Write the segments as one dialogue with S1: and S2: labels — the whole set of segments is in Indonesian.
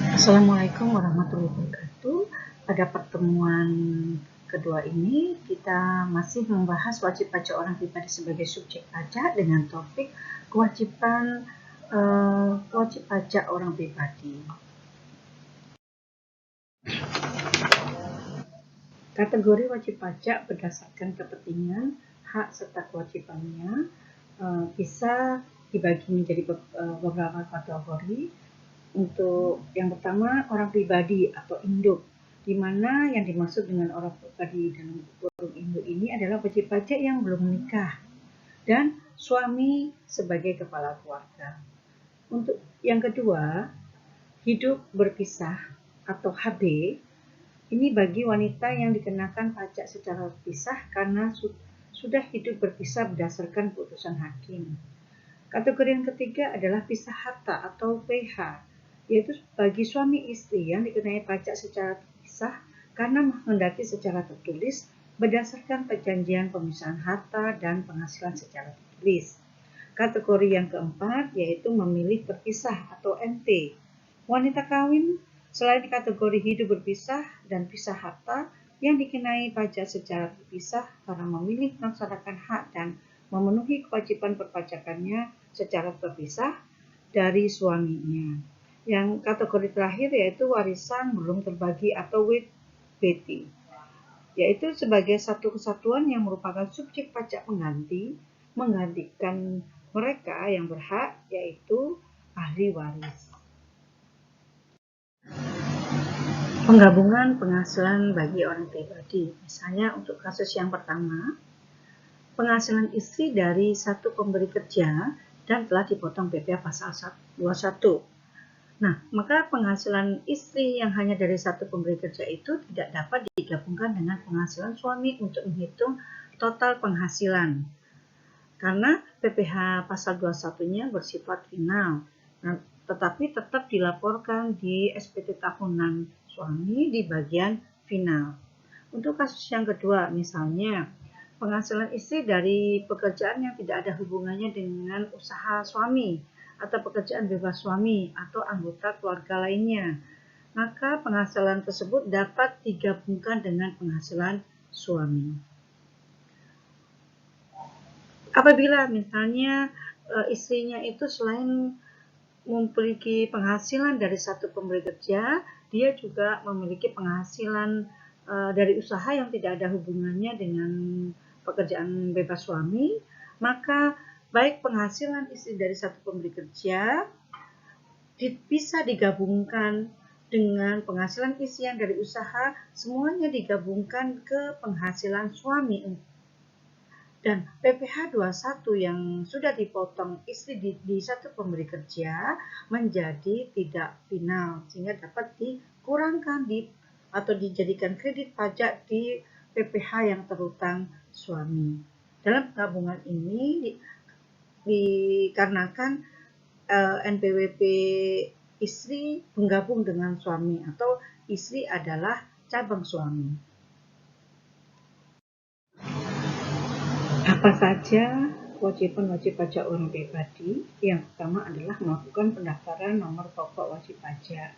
S1: Assalamualaikum warahmatullahi wabarakatuh. Pada pertemuan kedua ini kita masih membahas wajib pajak orang pribadi sebagai subjek pajak dengan topik kewajiban wajib pajak orang pribadi. Kategori wajib pajak berdasarkan kepentingan, hak serta kewajibannya bisa dibagi menjadi beberapa kategori. Untuk yang pertama, orang pribadi atau induk, di mana yang dimaksud dengan orang pribadi dan kurung induk ini adalah wajib pajak yang belum menikah dan suami sebagai kepala keluarga. Untuk yang kedua, hidup berpisah atau HB, ini bagi wanita yang dikenakan pajak secara terpisah karena sudah hidup berpisah berdasarkan putusan hakim. Kategori yang ketiga adalah pisah harta atau PH, yaitu bagi suami istri yang dikenai pajak secara terpisah karena menghendaki secara tertulis berdasarkan perjanjian pemisahan harta dan penghasilan secara tertulis. Kategori yang keempat yaitu memilih berpisah atau MT. Wanita kawin selain kategori hidup berpisah dan pisah harta yang dikenai pajak secara terpisah karena memilih melaksanakan hak dan memenuhi kewajiban perpajakannya secara terpisah dari suaminya. Yang kategori terakhir yaitu warisan belum terbagi atau WBT, yaitu sebagai satu kesatuan yang merupakan subjek pajak menggantikan mereka yang berhak, yaitu ahli waris. Penggabungan penghasilan bagi orang pribadi, misalnya untuk kasus yang pertama, penghasilan istri dari satu pemberi kerja dan telah dipotong PPh pasal 21. Nah, maka penghasilan istri yang hanya dari satu pemberi kerja itu tidak dapat digabungkan dengan penghasilan suami untuk menghitung total penghasilan. Karena PPh pasal 21-nya bersifat final, tetapi tetap dilaporkan di SPT tahunan suami di bagian final. Untuk kasus yang kedua, misalnya penghasilan istri dari pekerjaan yang tidak ada hubungannya dengan usaha suami atau pekerjaan bebas suami atau anggota keluarga lainnya, maka penghasilan tersebut dapat digabungkan dengan penghasilan suami. Apabila misalnya istrinya itu selain memiliki penghasilan dari satu pemberi kerja, dia juga memiliki penghasilan dari usaha yang tidak ada hubungannya dengan pekerjaan bebas suami, maka baik penghasilan istri dari satu pemberi kerja bisa digabungkan dengan penghasilan istri yang dari usaha, semuanya digabungkan ke penghasilan suami. Dan PPh 21 yang sudah dipotong istri di satu pemberi kerja menjadi tidak final, sehingga dapat dikurangkan atau dijadikan kredit pajak di PPh yang terutang suami. Dalam penggabungan ini dikarenakan NPWP istri menggabung dengan suami atau istri adalah cabang suami. Apa saja kewajiban wajib pajak orang pribadi? Yang pertama adalah melakukan pendaftaran nomor pokok wajib pajak.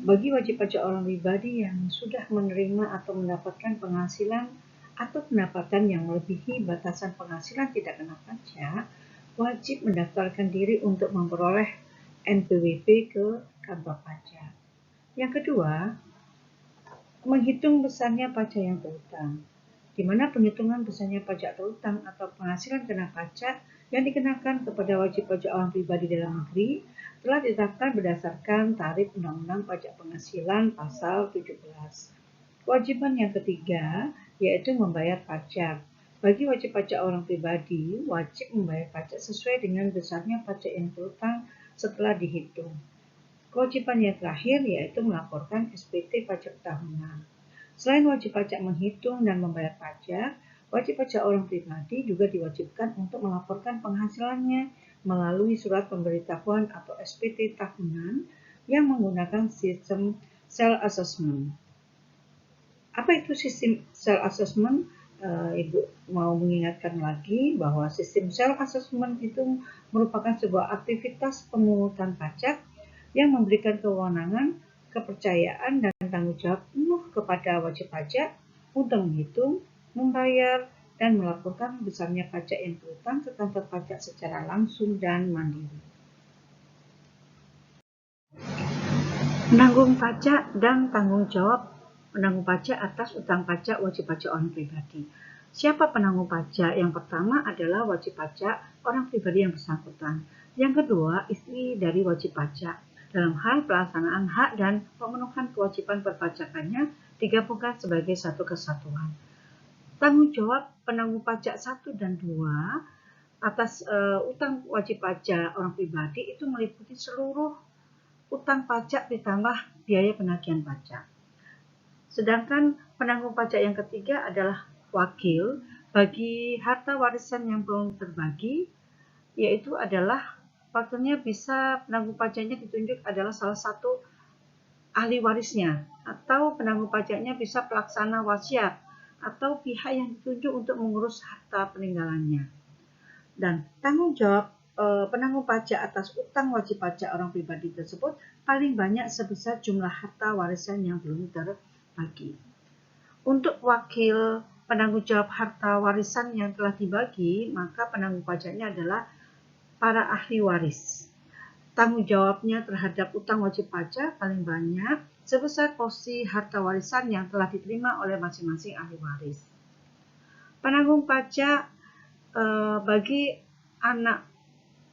S1: Bagi wajib pajak orang pribadi yang sudah menerima atau mendapatkan penghasilan atau pendapatan yang melebihi batasan penghasilan tidak kena pajak, wajib mendaftarkan diri untuk memperoleh NPWP ke kantor pajak. Yang kedua, menghitung besarnya pajak yang terutang, di mana penghitungan besarnya pajak terutang atau penghasilan kena pajak yang dikenakan kepada wajib pajak orang pribadi dalam negeri telah ditetapkan berdasarkan tarif Undang-Undang Pajak Penghasilan pasal 17. Kewajiban yang ketiga yaitu membayar pajak. Bagi wajib pajak orang pribadi, wajib membayar pajak sesuai dengan besarnya pajak yang terutang setelah dihitung. Kewajiban yang terakhir yaitu melaporkan SPT pajak tahunan. Selain wajib pajak menghitung dan membayar pajak, wajib pajak orang pribadi juga diwajibkan untuk melaporkan penghasilannya melalui surat pemberitahuan atau SPT tahunan yang menggunakan sistem self assessment. Apa itu sistem self assessment? Ibu mau mengingatkan lagi bahwa sistem self assessment itu merupakan sebuah aktivitas pemungutan pajak yang memberikan kewenangan kepercayaan dan tanggung jawab penuh kepada wajib pajak untuk menghitung, membayar, dan melaporkan besarnya pajak yang berhutang ke kantor pajak secara langsung dan mandiri. Penanggung pajak dan tanggung jawab penanggung pajak atas utang pajak wajib pajak orang pribadi. Siapa penanggung pajak? Yang pertama adalah wajib pajak orang pribadi yang bersangkutan. Yang kedua, istri dari wajib pajak. Dalam hal pelaksanaan hak dan pemenuhan kewajiban perpajakannya digabungkan sebagai satu kesatuan. Tanggung jawab penanggung pajak 1 dan 2 atas utang wajib pajak orang pribadi itu meliputi seluruh utang pajak ditambah biaya penagihan pajak. Sedangkan penanggung pajak yang ketiga adalah wakil bagi harta warisan yang belum terbagi, yaitu adalah wakilnya bisa penanggung pajaknya ditunjuk adalah salah satu ahli warisnya, atau penanggung pajaknya bisa pelaksana wasiat atau pihak yang ditunjuk untuk mengurus harta peninggalannya. Dan tanggung jawab penanggung pajak atas utang wajib pajak orang pribadi tersebut paling banyak sebesar jumlah harta warisan yang belum terbagi. Untuk wakil penanggung jawab harta warisan yang telah dibagi, maka penanggung pajaknya adalah para ahli waris. Tanggung jawabnya terhadap utang wajib pajak paling banyak sebesar porsi harta warisan yang telah diterima oleh masing-masing ahli waris. Penanggung pajak bagi anak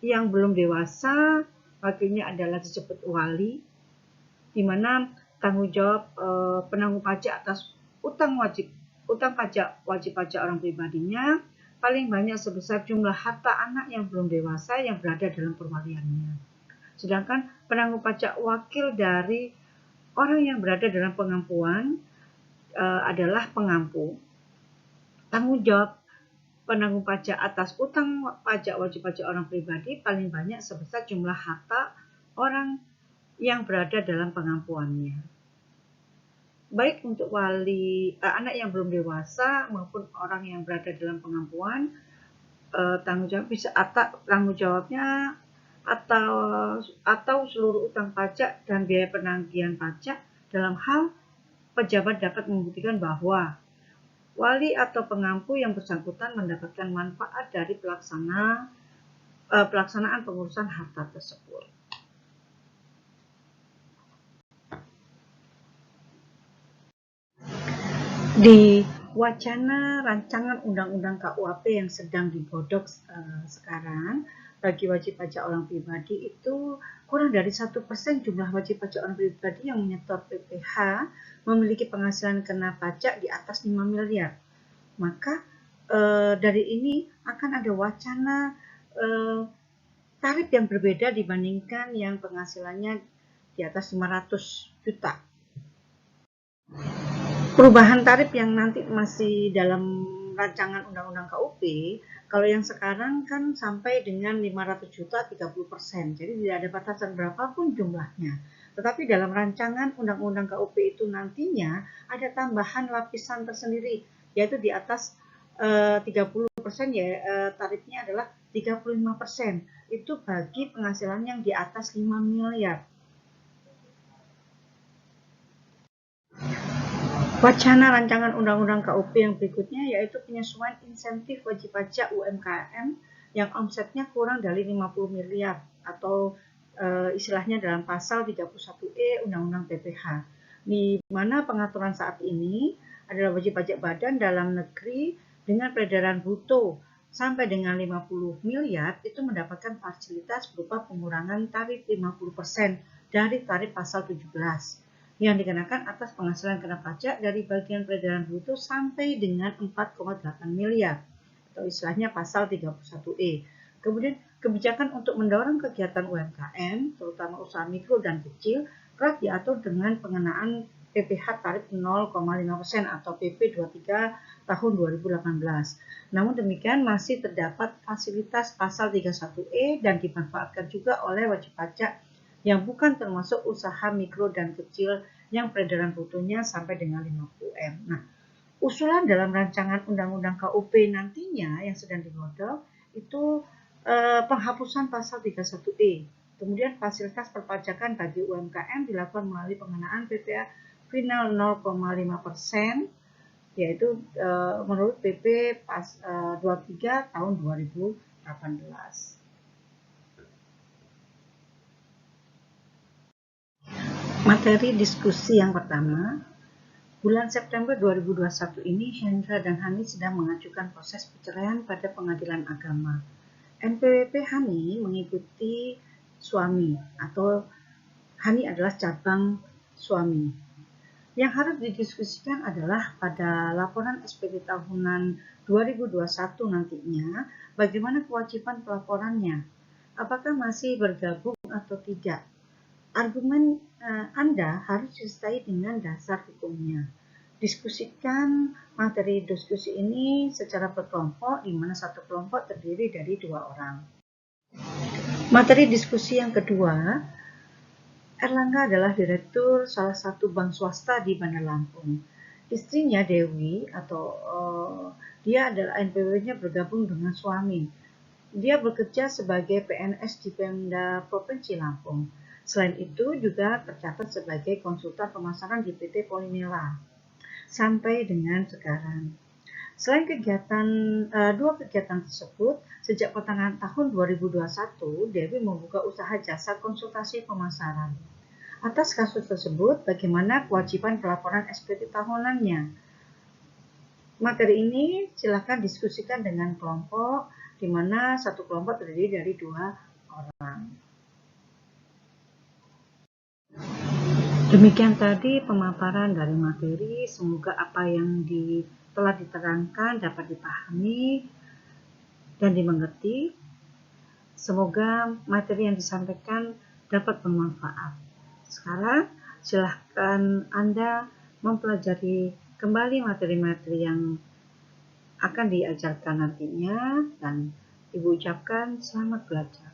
S1: yang belum dewasa, wakilnya adalah disebut wali, di mana tanggung jawab penanggung pajak atas utang pajak wajib pajak orang pribadinya paling banyak sebesar jumlah harta anak yang belum dewasa yang berada dalam perwaliannya. Sedangkan penanggung pajak wakil dari orang yang berada dalam pengampuan adalah pengampu. Tanggung jawab penanggung pajak atas utang pajak wajib pajak orang pribadi paling banyak sebesar jumlah harta orang yang berada dalam pengampuannya. Baik untuk anak yang belum dewasa maupun orang yang berada dalam pengampuan, tanggung jawabnya atau seluruh utang pajak dan biaya penagihan pajak dalam hal pejabat dapat membuktikan bahwa wali atau pengampu yang bersangkutan mendapatkan manfaat dari pelaksanaan pengurusan harta tersebut. Di wacana rancangan undang-undang KUHP yang sedang digodok sekarang, bagi wajib pajak orang pribadi itu kurang dari 1% jumlah wajib pajak orang pribadi yang menyetor PPh memiliki penghasilan kena pajak di atas 5 miliar. Maka dari ini akan ada wacana tarif yang berbeda dibandingkan yang penghasilannya di atas 500 juta. Perubahan tarif yang nanti masih dalam rancangan undang-undang KUP, kalau yang sekarang kan sampai dengan 500 juta 30%, jadi tidak ada batasan berapapun jumlahnya. Tetapi dalam rancangan undang-undang KUP itu nantinya ada tambahan lapisan tersendiri, yaitu di atas 30%, tarifnya adalah 35%. Itu bagi penghasilan yang di atas 5 miliar. Wacana rancangan undang-undang KUP yang berikutnya yaitu penyesuaian insentif wajib pajak UMKM yang omsetnya kurang dari 50 miliar atau istilahnya dalam pasal 31E Undang-Undang PPh, di mana pengaturan saat ini adalah wajib pajak badan dalam negeri dengan peredaran bruto sampai dengan 50 miliar itu mendapatkan fasilitas berupa pengurangan tarif 50% dari tarif pasal 17 yang dikenakan atas penghasilan kena pajak dari bagian peredaran bruto sampai dengan 4,8 miliar atau istilahnya pasal 31E. Kemudian kebijakan untuk mendorong kegiatan UMKM, terutama usaha mikro dan kecil, telah diatur dengan pengenaan PPh tarif 0,5% atau PP 23 tahun 2018. Namun demikian masih terdapat fasilitas pasal 31E dan dimanfaatkan juga oleh wajib pajak yang bukan termasuk usaha mikro dan kecil yang peredaran brutonya sampai dengan 50M. Nah, usulan dalam rancangan undang-undang KUP nantinya yang sedang digodok itu penghapusan pasal 31E, Kemudian fasilitas perpajakan bagi UMKM dilakukan melalui pengenaan PPh final 0,5%, yaitu menurut PP 23 tahun 2018. Materi diskusi yang pertama, bulan September 2021 ini Hendra dan Hani sedang mengajukan proses perceraian pada Pengadilan Agama. NPWP Hani mengikuti suami atau Hani adalah cabang suami. Yang harus didiskusikan adalah pada laporan SPT tahunan 2021 nantinya, bagaimana kewajiban pelaporannya, apakah masih bergabung atau tidak. Argumen Anda harus disertai dengan dasar hukumnya. Diskusikan materi diskusi ini secara berkelompok, di mana satu kelompok terdiri dari 2 orang. Materi diskusi yang kedua, Erlangga adalah direktur salah satu bank swasta di Bandar Lampung. Istrinya Dewi dia adalah NPWP-nya bergabung dengan suami. Dia bekerja sebagai PNS di Pemda Provinsi Lampung. Selain itu juga tercatat sebagai konsultan pemasaran di PT Polimela sampai dengan sekarang. Selain dua kegiatan tersebut, sejak pertengahan tahun 2021, Dewi membuka usaha jasa konsultasi pemasaran. Atas kasus tersebut, bagaimana kewajiban pelaporan SPT tahunannya? Materi ini silakan diskusikan dengan kelompok, di mana satu kelompok terdiri dari 2 orang. Demikian tadi pemaparan dari materi, semoga apa yang telah diterangkan dapat dipahami dan dimengerti. Semoga materi yang disampaikan dapat bermanfaat. Sekarang silahkan Anda mempelajari kembali materi-materi yang akan diajarkan nantinya, dan Ibu ucapkan selamat belajar.